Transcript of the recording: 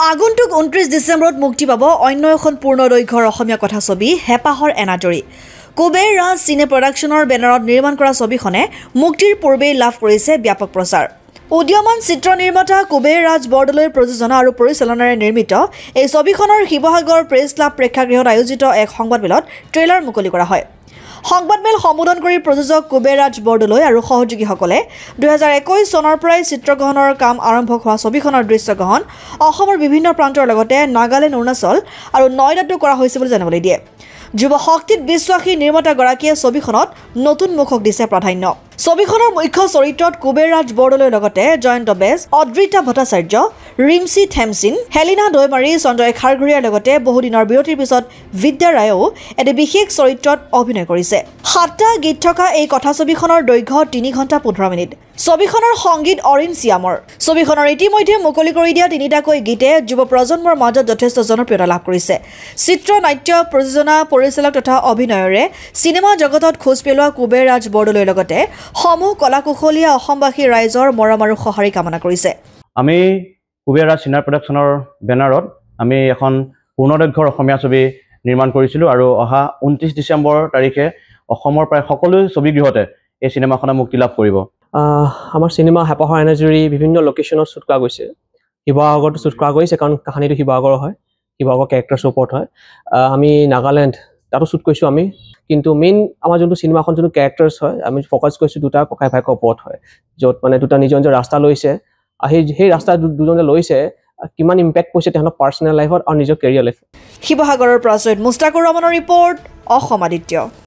আগন্তুক 29 ডিচেম্বৰত মুক্তি পাব অন্য এখন পূৰ্ণদৈৰ্ঘ্যৰ অসমীয়া কথাছবি হেপাহৰ এনাজৰী। কুবেৰ ৰাজ চিনে প্ৰডাকশ্যনৰ বেনাৰত নিৰ্মাণ কৰা ছবিখনে মুক্তিৰ পূৰ্বেই লাভ কৰিছে ব্যাপক প্ৰচাৰ। উদীয়মান চিত্ৰ নিৰ্মাতা কুবেৰ ৰাজ বৰদলৈৰ প্ৰযোজনা আৰু পৰিচালনাৰে নিৰ্মিত এই ছবিখনৰ শিৱসাগৰ প্ৰেছ ক্লাব প্ৰেক্ষাগৃহত আয়োজিত এক সংবাদমেলত ট্ৰেইলাৰ মুকলি কৰা হয়। সংবাদমেল সম্বোধন কৰি প্ৰযোজক কুবেৰ ৰাজ বৰদলৈ আৰু সহযোগীসকলে 2021 চনৰ পৰাই চিত্ৰগ্ৰহণৰ কাম আৰম্ভ হোৱা ছবিখনৰ দৃশ্যগ্ৰহণ অসমৰ বিভিন্ন প্ৰান্তৰ লগতে নাগালেণ্ড, অৰুণাচল আৰু নয়ডাতো কৰা হৈছে বুলি জানিবলৈ দিয়ে। যুৱ শক্তিত বিশ্বাসী নিৰ্মাতাগৰাকীয়ে ছবিখনত নতুন মুখক দিছে প্ৰাধান্য। ছবিখনৰ মুখ্য চৰিত্ৰত কুবেৰ ৰাজ বৰদলৈৰ লগতে জয়ন্ত বেজ, অদ্ৰিতা ভট্টাচাৰ্য, ৰিমচি থেমচিন, হেলিনা দৈমাৰী, সঞ্জয় খাৰঘৰীয়াৰ লগতে বহুদিনৰ বিৰতিৰ পিছত বিদ্যা ৰায়েও এটি বিশেষ চৰিত্ৰত অভিনয় কৰিছে। 7টা গীত থকা এই কথাছবিখনৰ দৈৰ্ঘ্য 3 ঘণ্টা 15 মিনিট। ছবিখনৰ সংগীত অৰিন চিয়ামৰ। ছবিখনৰ ইতিমধ্যে মুকলি কৰি দিয়া 3টাকৈ গীতে যুৱ প্ৰজন্মৰ মাজত যথেষ্ট জনপ্ৰিয়তা লাভ কৰিছে। চিত্ৰ, নাট্য, প্ৰযোজনা, পৰিচালক তথা অভিনয়ৰে চিনেমা জগতত খোজ পেলোৱা কুবেৰ ৰাজ বৰদলৈৰ লগতে সমূহ কলাকুশলীয়া অসমবাসী ৰাইজৰ মৰম আৰু সঁহাৰি কামনা কৰিছে। আমি কুবেৰ ৰাজ চিনে প্ৰডাকশ্যনৰ বেনাৰত আমি এখন পূৰ্ণদৈৰ্ঘ্যৰ অসমীয়া ছবি নিৰ্মাণ কৰিছিলোঁ আৰু অহা 29 ডিচেম্বৰ তাৰিখে অসমৰ প্ৰায় সকলো ছবিগৃহতে এই চিনেমাখনে মুক্তি লাভ কৰিব। আমাৰ চিনেমা হেপাহৰ এনাজৰী বিভিন্ন লোকেশ্যনত শ্বুট কৰা গৈছে। শিৱসাগৰতো শ্বুট কৰা গৈছে কাৰণ কাহিনীটো শিৱসাগৰৰ হয়, শিৱসাগৰ কেৰেক্টাৰ্ছৰ ওপৰত হয়। আমি নাগালেণ্ড তাতো শ্বুট কৰিছোঁ আমি, কিন্তু মেইন আমাৰ যোনটো চিনেমাখন যোনটো কেৰেক্টাৰ্ছ হয় আমি ফ'কাছ কৰিছোঁ দুটা ককাই ভাইকৰ ওপৰত হয়, য'ত মানে দুটা নিজৰ নিজৰ ৰাস্তা লৈছে। সেই ৰাস্তা দুজনে লৈছে কিমান ইম্পেক্ট পৰিছে তেওঁলোকৰ পাৰ্চনেল লাইফত আৰু নিজৰ কেৰিয়াৰ লাইফত। শিৱসাগৰৰ পৰা ছৈয়দ মুস্তাকুৰ ৰহমানৰ ৰিপৰ্ট, অসম আদিত্য।